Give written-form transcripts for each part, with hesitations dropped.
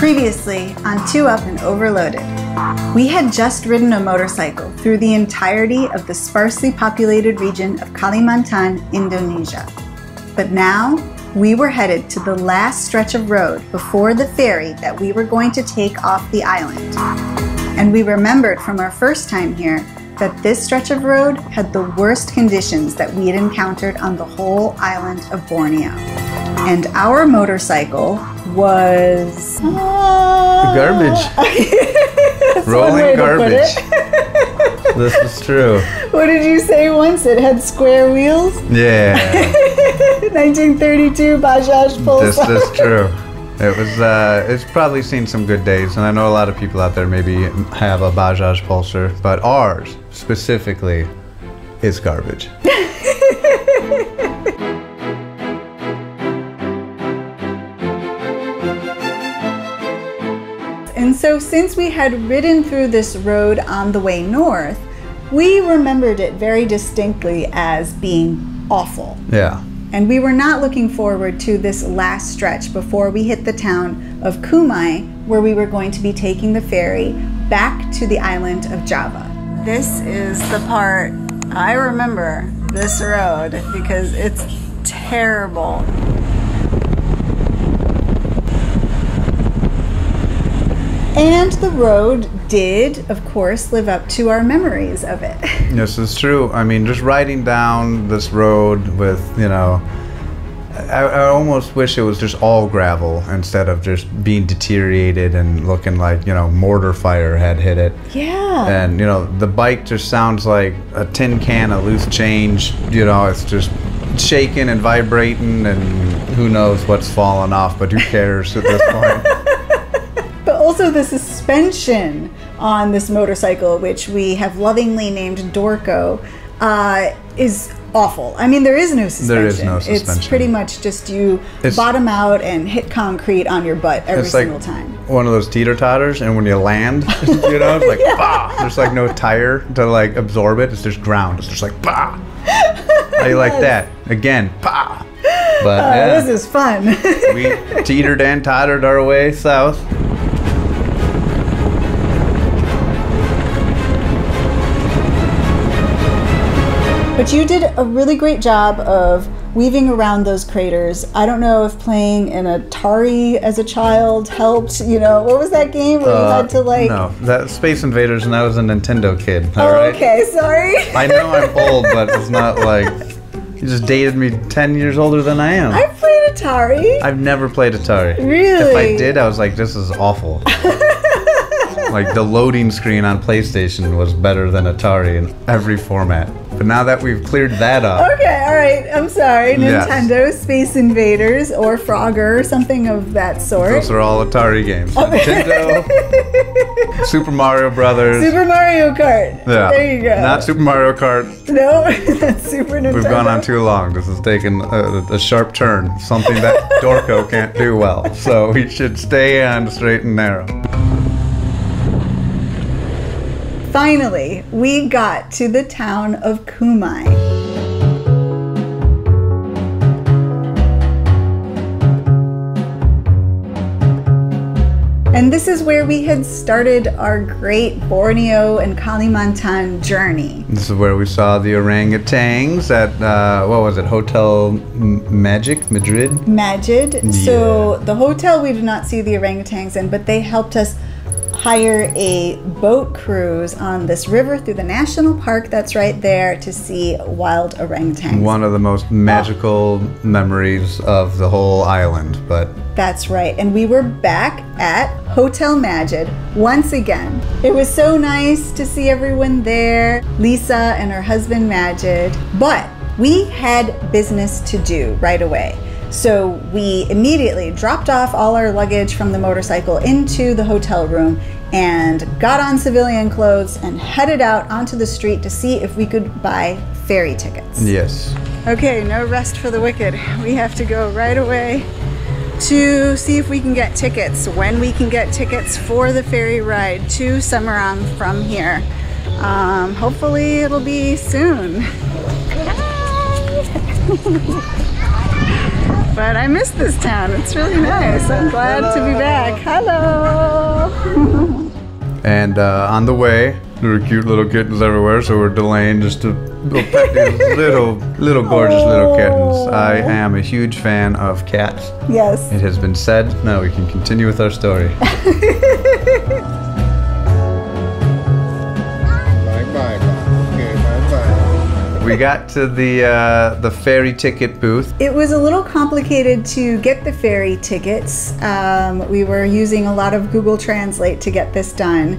Previously on Two Up and Overloaded, we had just ridden a motorcycle through the entirety of the sparsely populated region of Kalimantan, Indonesia. But now, we were headed to the last stretch of road before the ferry that we were going to take off the island. And we remembered from our first time here that this stretch of road had the worst conditions that we had encountered on the whole island of Borneo. And our motorcycle was... garbage. Rolling garbage. This is true. What did you say once? It had square wheels? Yeah. 1932 Bajaj Pulsar. This is true. It was, it's probably seen some good days, and I know a lot of people out there maybe have a Bajaj Pulsar, but ours, specifically, is garbage. And so since we had ridden through this road on the way north, we remembered it very distinctly as being awful. Yeah. And we were not looking forward to this last stretch before we hit the town of Kumai, where we were going to be taking the ferry back to the island of Java. This is the part I remember this road because it's terrible. And the road did, of course, live up to our memories of it. This is true. I mean, just riding down this road with, you know, I almost wish it was just all gravel instead of just being deteriorated and looking like, you know, mortar fire had hit it. Yeah. And, you know, the bike just sounds like a tin can of loose change. You know, it's just shaking and vibrating and who knows what's falling off, but who cares at this point. But also the suspension on this motorcycle, which we have lovingly named Dorco, is awful. I mean, there is no suspension. There is no suspension. It's pretty much just you bottom out and hit concrete on your butt every single time. One of those teeter-totters, and when you land, you know, it's like, yeah. Bah! There's like no tire to like absorb it. It's just ground. It's just like, bah! How you like that? Again, bah! But yeah, this is fun. We teetered and tottered our way south. But you did a really great job of weaving around those craters. I don't know if playing an Atari as a child helped, you know, what was that game where you had to like... No, that Space Invaders, and I was a Nintendo kid, all right? Okay, sorry. I know I'm old, but it's not like... You just dated me 10 years older than I am. I played Atari. I've never played Atari. Really? If I did, I was like, this is awful. Like, the loading screen on PlayStation was better than Atari in every format. But now that we've cleared that up... Okay, all right, I'm sorry. Yes. Nintendo, Space Invaders, or Frogger, or something of that sort. Those are all Atari games. Nintendo, Super Mario Brothers. Super Mario Kart. Yeah. There you go. Not Super Mario Kart. No, that's Super Nintendo. We've gone on too long. This has taken a sharp turn. Something that Dorco can't do well. So we should stay on the straight and narrow. Finally, we got to the town of Kumai. And this is where we had started our great Borneo and Kalimantan journey. This is where we saw the orangutans at, what was it, Hotel Madrid? Madrid. Yeah. So the hotel we did not see the orangutans in, but they helped us hire a boat cruise on this river through the national park that's right there to see wild orangutans. One of the most magical memories of the whole island, but... That's right, and we were back at Hotel Madrid once again. It was so nice to see everyone there, Lisa and her husband Majid, but we had business to do right away. So we immediately dropped off all our luggage from the motorcycle into the hotel room and got on civilian clothes and headed out onto the street to see if we could buy ferry tickets. Yes. Okay, no rest for the wicked. We have to go right away to see if we can get tickets, when we can get tickets for the ferry ride to Semarang from here. Hopefully it'll be soon. but I miss this town. It's really nice. I'm glad to be back. Hello! And on the way, there were cute little kittens everywhere, so we're delaying just to go pet these little gorgeous little kittens. I am a huge fan of cats. Yes. It has been said. Now we can continue with our story. We got to the ferry ticket booth. It was a little complicated to get the ferry tickets. We were using a lot of Google Translate to get this done.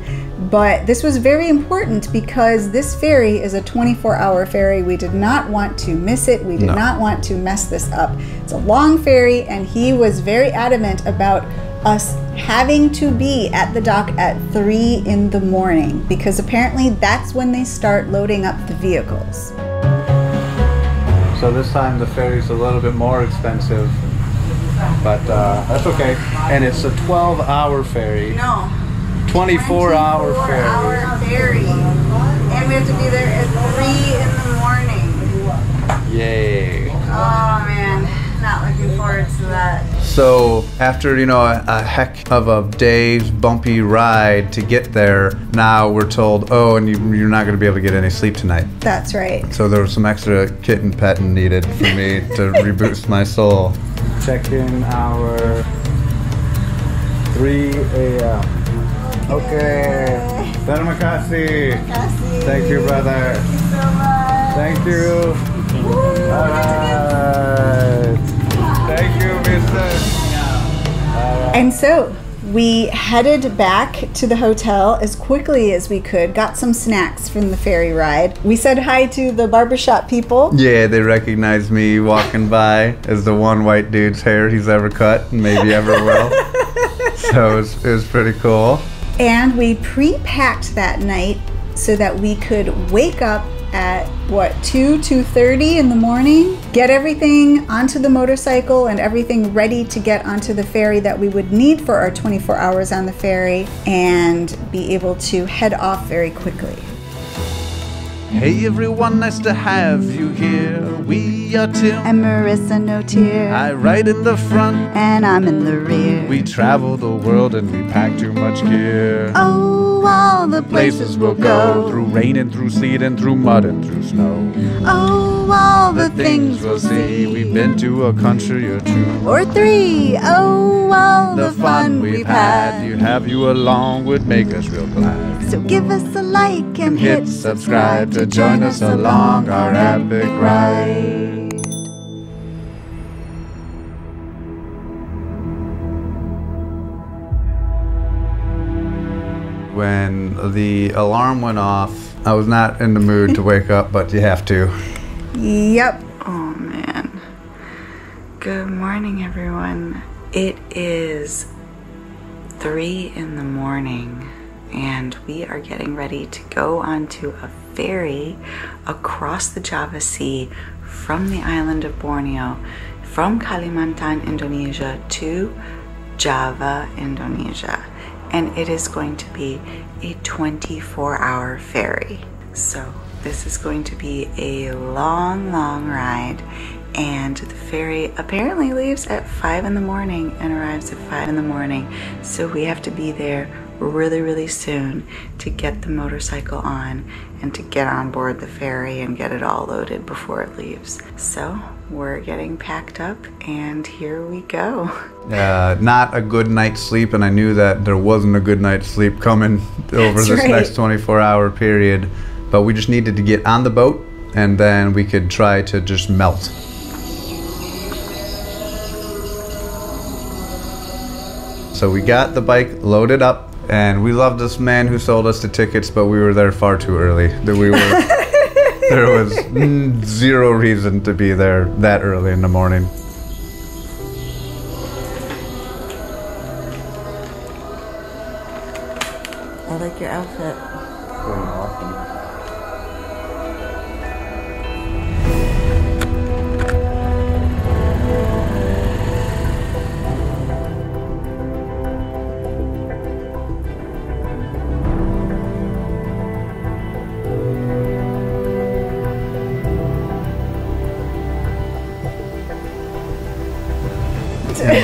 But this was very important because this ferry is a 24-hour ferry. We did not want to miss it. We did not want to mess this up. It's a long ferry, and he was very adamant about us having to be at the dock at 3 in the morning because apparently that's when they start loading up the vehicles. So this time the ferry's a little bit more expensive, but that's okay. And it's a 12-hour ferry. No. 24-hour ferry. And we have to be there at 3 in the morning. Yay. Oh man, not looking forward to that. So after, you know, a heck of a day's bumpy ride to get there, now we're told, oh, and you're not going to be able to get any sleep tonight. That's right. So there was some extra kitten petting needed for me to reboost my soul. Check-in hour 3 a.m. Okay. Terima kasih. Thank you, brother. Thank you so much. Thank you. All right. Thank you, mister. And so we headed back to the hotel as quickly as we could, got some snacks from the ferry ride. We said hi to the barbershop people. Yeah, they recognized me walking by as the one white dude's hair he's ever cut and maybe ever will. So it was pretty cool. And we pre-packed that night so that we could wake up at what, 2:30 in the morning, get everything onto the motorcycle and everything ready to get onto the ferry that we would need for our 24 hours on the ferry, and be able to head off very quickly. Hey everyone, nice to have you here. We are Tim and Marissa No Tear. I ride in the front and I'm in the rear. We travel the world and we pack too much gear. Oh, all the places we'll go. Through rain and through sleet and through mud and through snow. Oh, all the things we'll see. We've been to a country or two or 3. Oh, all the fun we've had. You'd have you along would make us real glad. So give us a like and hit subscribe to join us along our epic ride. When the alarm went off, I was not in the mood to wake up, but you have to. Yep. Oh man. Good morning, everyone. It is 3 in the morning. And we are getting ready to go onto a ferry across the Java Sea from the island of Borneo, from Kalimantan, Indonesia to Java, Indonesia. And it is going to be a 24-hour ferry. So this is going to be a long, long ride. And the ferry apparently leaves at 5 in the morning and arrives at 5 in the morning. So we have to be there really, really soon to get the motorcycle on and to get on board the ferry and get it all loaded before it leaves. So we're getting packed up and here we go. Not a good night's sleep, and I knew that there wasn't a good night's sleep coming over this next 24-hour period, but we just needed to get on the boat and then we could try to just melt. So we got the bike loaded up, and we loved this man who sold us the tickets, but we were there far too early. There was zero reason to be there that early in the morning. I like your outfit. Awesome.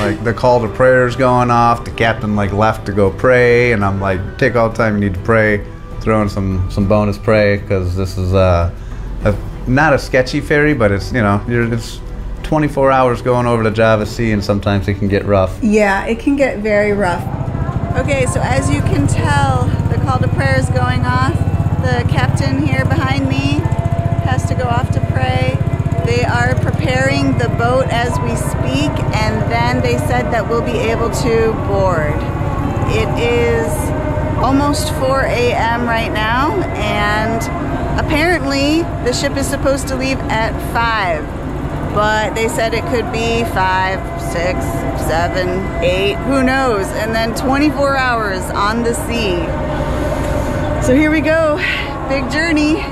like the call to prayer is going off. The captain like left to go pray, and I'm like, take all the time you need to pray. Throw in some bonus pray, because this is not a sketchy ferry, but it's, you know, it's 24 hours going over the Java Sea, and sometimes it can get rough. Yeah, it can get very rough. Okay, so as you can tell, the call to prayer is going off. The captain here behind me has to go off to pray. They are preparing the boat as we speak, and then they said that we'll be able to board. It is almost 4 a.m. right now, and apparently the ship is supposed to leave at 5, but they said it could be 5, 6, 7, 8, who knows, and then 24 hours on the sea. So here we go, big journey.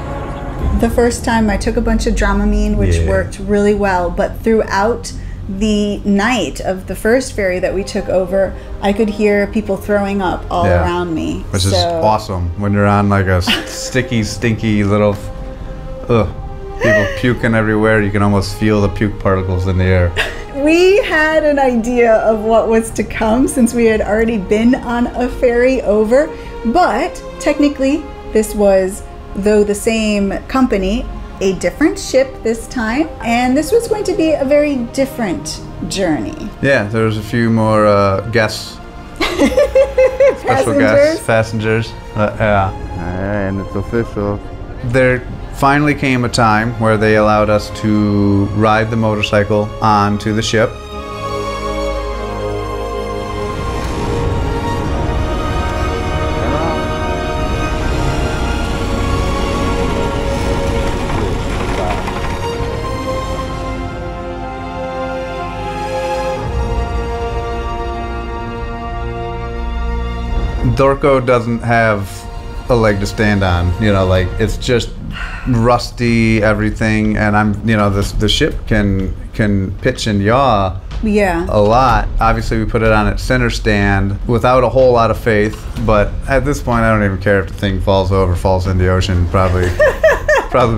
The first time I took a bunch of Dramamine, which worked really well, but throughout the night of the first ferry that we took over, I could hear people throwing up all around me. Which is awesome when you're on like a sticky, stinky little, people puking everywhere. You can almost feel the puke particles in the air. We had an idea of what was to come since we had already been on a ferry over, but technically this was, though the same company, a different ship this time, and this was going to be a very different journey. Yeah, there was a few more guests, special guests, passengers. Yeah, and it's official. There finally came a time where they allowed us to ride the motorcycle onto the ship. Dorco doesn't have a leg to stand on, you know, like it's just rusty everything, and I'm, you know, the ship can pitch and yaw a lot. Obviously we put it on its center stand without a whole lot of faith, but at this point I don't even care if the thing falls over, falls in the ocean, probably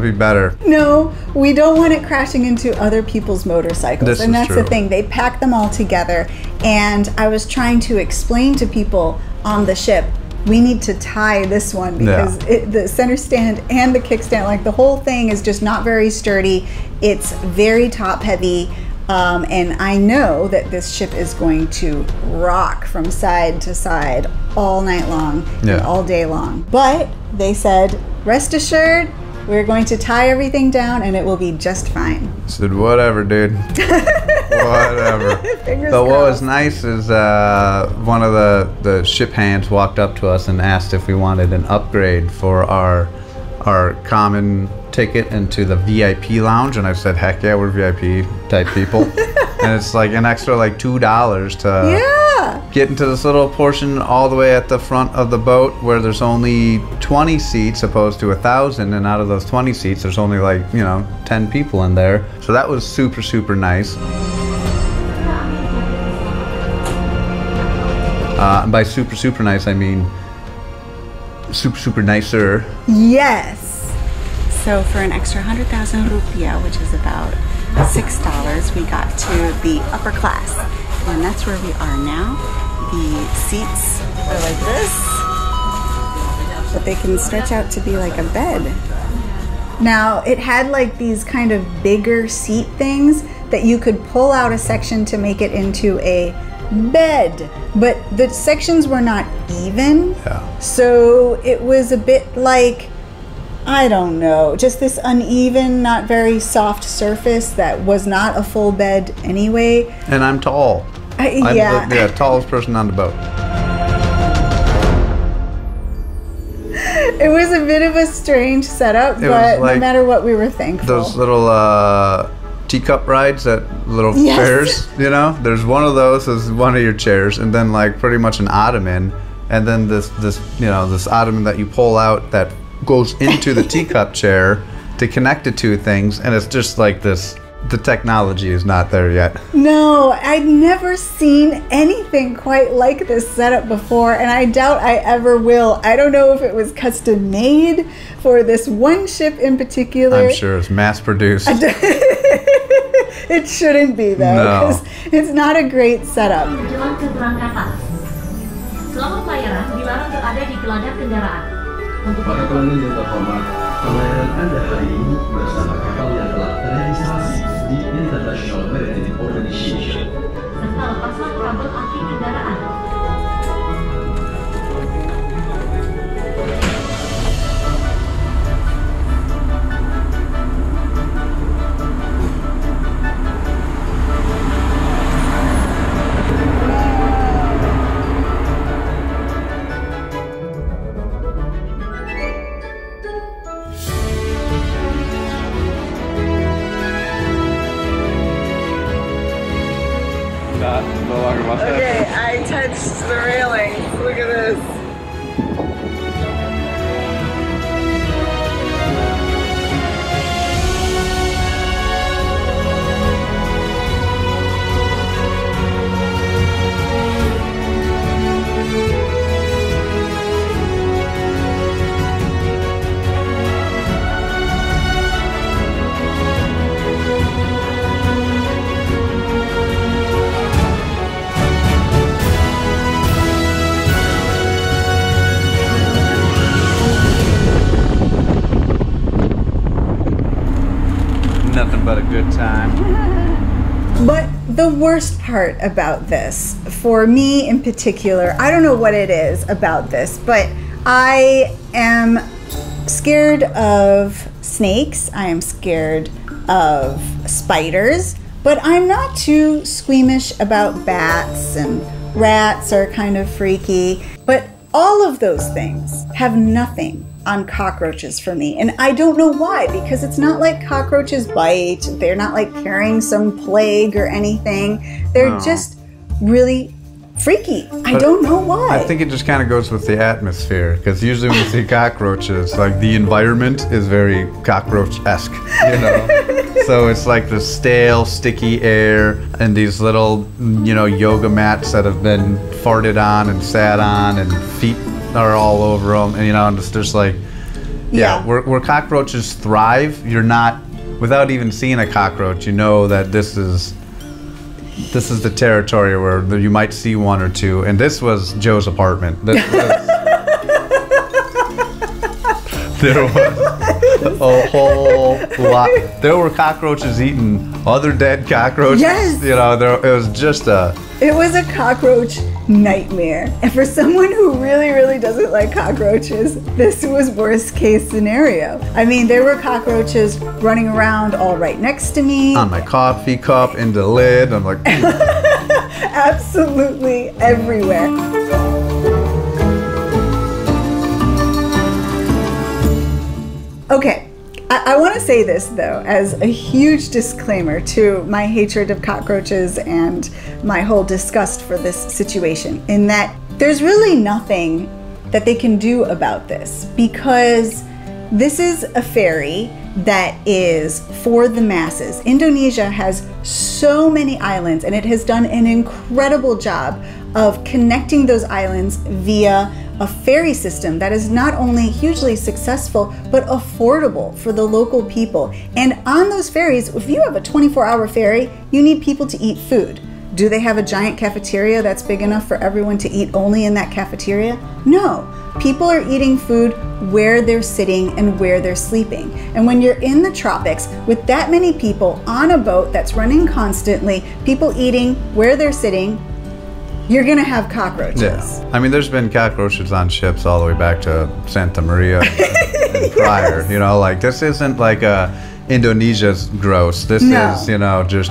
be better. No, we don't want it crashing into other people's motorcycles, and that's the thing. They pack them all together, and I was trying to explain to people on the ship, we need to tie this one because the center stand and the kickstand, like the whole thing is just not very sturdy. It's very top heavy, and I know that this ship is going to rock from side to side all night long and all day long. But they said, rest assured, we're going to tie everything down and it will be just fine. I said, whatever, dude. Whatever. Fingers crossed. What was nice is one of the ship hands walked up to us and asked if we wanted an upgrade for our common ticket into the VIP lounge, and I said, heck yeah, we're VIP type people. And it's like an extra like $2 to get into this little portion all the way at the front of the boat where there's only 20 seats opposed to 1,000, and out of those 20 seats there's only like, you know, 10 people in there. So that was super nice. And by super nice I mean super nicer. Yes. So for an extra 100,000 rupiah, which is about $6, we got to the upper class, and that's where we are now. The seats are like this, but they can stretch out to be like a bed. Now it had like these kind of bigger seat things that you could pull out a section to make it into a bed, but the sections were not even, so it was a bit like, I don't know, just this uneven, not very soft surface that was not a full bed anyway. And I'm tall. I'm the tallest person on the boat. It was a bit of a strange setup, but like, no matter what, we were thankful. Those little teacup rides at little fairs, you know? There's one of those as one of your chairs, and then like pretty much an ottoman, and then this you know, this ottoman that you pull out that goes into the teacup chair to connect the two things, and it's just like this. The technology is not there yet. No, I'd never seen anything quite like this setup before, and I doubt I ever will. I don't know if it was custom made for this one ship in particular. I'm sure it's mass produced. It shouldn't be though, because it's not a great setup. Menjelang keberangkatan. Selama pelayaran dilarang berada di geladak kendaraan. Untuk para pelanggan yang terhormat, pelayaran Anda hari ini bersama kapal yang telah teregistrasi di International Maritime Organization. Serta lepasan kabel aki kendaraan. Okay, I touched the railings. Look at this. Nothing but a good time. But the worst part about this, for me in particular, I don't know what it is about this, but I am scared of snakes, I am scared of spiders, but I'm not too squeamish about bats, and rats are kind of freaky. But all of those things have nothing on cockroaches for me. And I don't know why, because it's not like cockroaches bite. They're not like carrying some plague or anything. They're just really freaky. I don't know why. I think it just kind of goes with the atmosphere, because usually when you see cockroaches, like the environment is very cockroach-esque, you know? So it's like the stale, sticky air and these little, you know, yoga mats that have been farted on and sat on, and feet are all over them, and you know, and it's just like, yeah, where cockroaches thrive, you're not, without even seeing a cockroach, you know that this is the territory where you might see one or two. And this was Joe's apartment. There was a whole lot. There were cockroaches eating other dead cockroaches. Yes. You know, it was just It was a cockroach nightmare. And for someone who really, really doesn't like cockroaches, this was worst case scenario. I mean, there were cockroaches running around all right next to me. On my coffee cup, in the lid. I'm like, absolutely everywhere. Okay, I want to say this though, as a huge disclaimer to my hatred of cockroaches and my whole disgust for this situation, in that there's really nothing that they can do about this, because this is a ferry that is for the masses. Indonesia has so many islands, and it has done an incredible job of connecting those islands via a ferry system that is not only hugely successful, but affordable for the local people. And on those ferries, if you have a 24-hour ferry, you need people to eat food. Do they have a giant cafeteria that's big enough for everyone to eat only in that cafeteria? No. People are eating food where they're sitting and where they're sleeping. And when you're in the tropics with that many people on a boat that's running constantly, people eating where they're sitting, you're gonna have cockroaches. yeah. I mean, there's been cockroaches on ships all the way back to Santa Maria and prior. You know, like this isn't like Indonesia's gross. This is, you know, just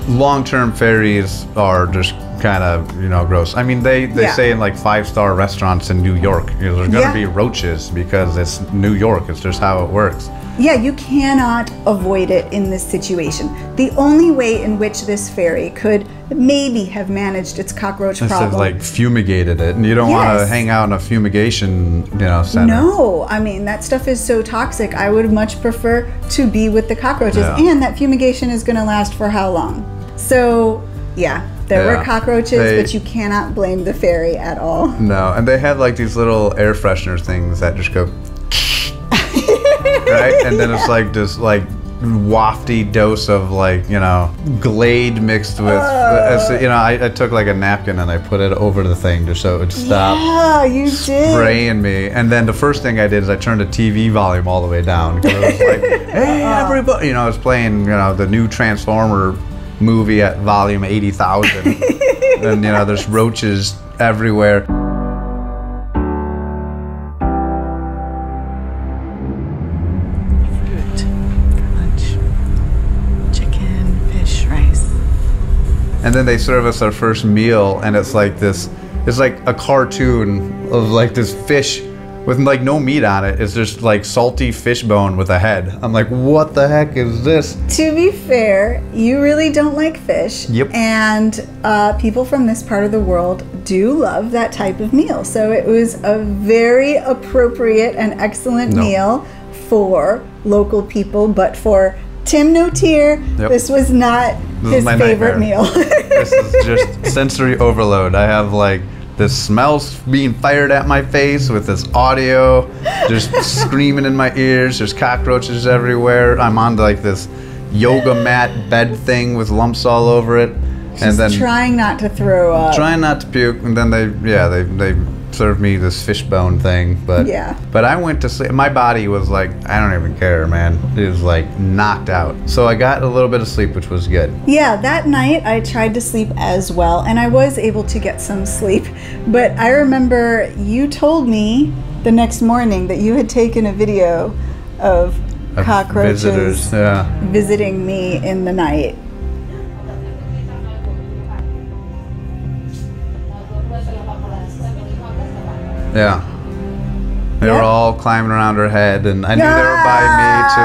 long-term ferries are just kind of, you know, gross. I mean, they say in like 5-star restaurants in New York, you know, there's gonna be roaches because it's New York. It's just how it works. Yeah, you cannot avoid it in this situation. The only way in which this ferry could maybe have managed its cockroach problem, like fumigated it, and you don't want to hang out in a fumigation, you know, center. No, I mean, that stuff is so toxic. I would much prefer to be with the cockroaches, and that fumigation is going to last for how long? So, yeah, there were cockroaches, but you cannot blame the ferry at all. No, and they have like these little air freshener things that just go right, and then it's like just like wafty dose of like, you know, Glade mixed with, you know, I took like a napkin and I put it over the thing just so it would stop. Yeah, you did. Spraying me. And then the first thing I did is I turned the TV volume all the way down because it was like, hey, everybody, you know, I was playing, you know, the new Transformer movie at volume 80,000. And, you know, there's roaches everywhere. Fruit for lunch. Chicken, fish, rice. And then they serve us our first meal, and it's like this, it's like a cartoon of like this fish with like no meat on it. It's just like salty fish bone with a head. I'm like, what the heck is this? To be fair, you really don't like fish. Yep. And people from this part of the world do love that type of meal. So it was a very appropriate and excellent meal for local people, but for Tim Notier, this was not his favorite meal. This is just sensory overload. I have like this smells being fired at my face with this audio just screaming in my ears. There's cockroaches everywhere. I'm on like this yoga mat bed thing with lumps all over it. Just and then trying not to throw up. Trying not to puke. And then they served me this fishbone thing. But but I went to sleep. My body was like, I don't even care, man. It was like knocked out. So I got a little bit of sleep, which was good. Yeah, that night I tried to sleep as well, and I was able to get some sleep. But I remember you told me the next morning that you had taken a video of cockroaches visiting me in the night. Yeah. They were all climbing around her head, and I knew they were by me too,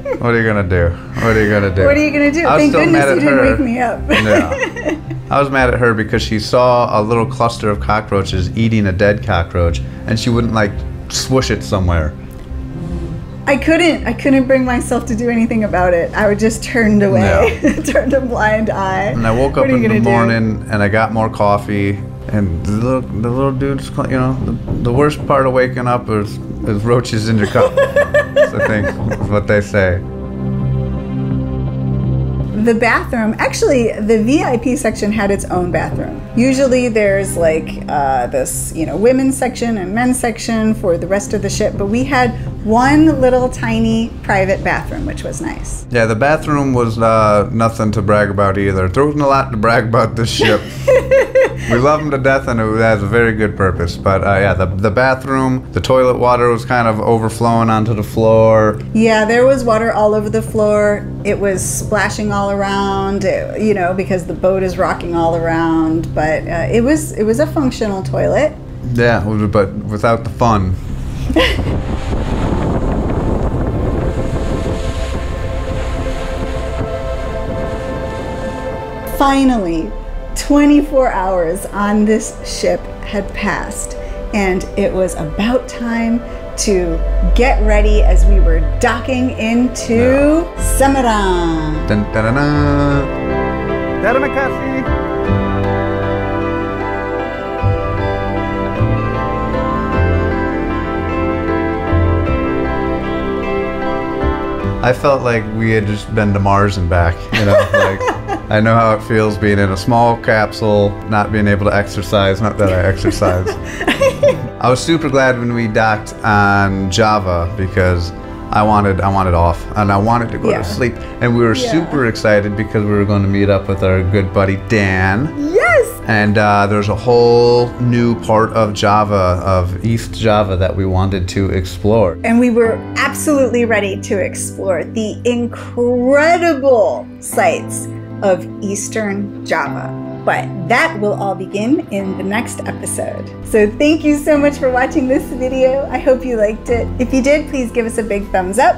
but what are you gonna do? What are you gonna do? What are you gonna do? Thank goodness you didn't wake me up. Yeah. I was mad at her because she saw a little cluster of cockroaches eating a dead cockroach, and she wouldn't like swoosh it somewhere. I couldn't bring myself to do anything about it. I would just turned away, turned a blind eye. And I woke up in the morning and I got more coffee. And the little dude's, you know, the worst part of waking up is roaches in your cup. I think is what they say. The bathroom, actually, the VIP section had its own bathroom. Usually there's like this, you know, women's section and men's section for the rest of the ship, but we had one little tiny private bathroom, which was nice. Yeah, the bathroom was nothing to brag about either. There wasn't a lot to brag about this ship. We love them to death, and it has a very good purpose. But yeah, the bathroom, the toilet water was kind of overflowing onto the floor. Yeah, there was water all over the floor. It was splashing all around, you know, because the boat is rocking all around. But it was a functional toilet. Yeah, but without the fun. Finally, 24 hours on this ship had passed, and it was about time to get ready as we were docking into Semarang. Dun, dun, dun, dun. Terima kasih. I felt like we had just been to Mars and back, you know, like I know how it feels being in a small capsule, not being able to exercise, not that I exercise. I was super glad when we docked on Java because I wanted off and I wanted to go to sleep, and we were super excited because we were going to meet up with our good buddy Dan. Yes! And there's a whole new part of Java, of East Java, that we wanted to explore. And we were absolutely ready to explore the incredible sights of Eastern Java. But that will all begin in the next episode. So thank you so much for watching this video. I hope you liked it. If you did, please give us a big thumbs up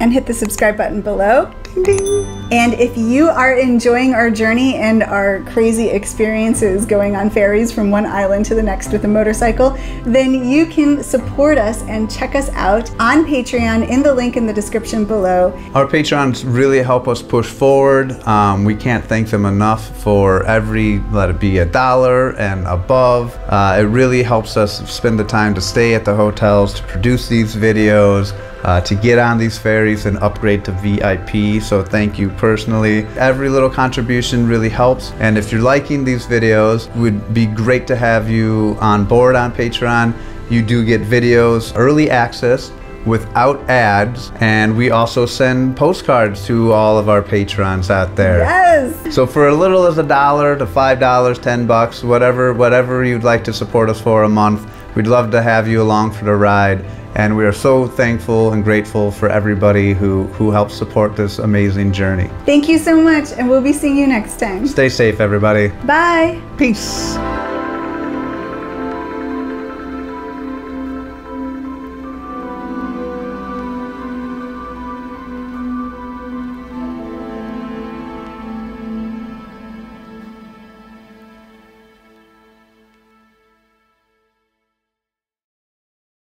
and hit the subscribe button below. Ding, ding. And if you are enjoying our journey and our crazy experiences going on ferries from one island to the next with a motorcycle, then you can support us and check us out on Patreon in the link in the description below. Our Patrons really help us push forward. We can't thank them enough for every, let it be $1 and above. It really helps us spend the time to stay at the hotels, to produce these videos, to get on these ferries and upgrade to VIP. So thank you personally. Every little contribution really helps. And if you're liking these videos, it would be great to have you on board on Patreon. You do get videos, early access, without ads, and we also send postcards to all of our patrons out there. Yes! So for as little as $1 to $5, $10, whatever you'd like to support us for a month, we'd love to have you along for the ride. And we are so thankful and grateful for everybody who helps support this amazing journey. Thank you so much, and we'll be seeing you next time. Stay safe, everybody. Bye! Peace!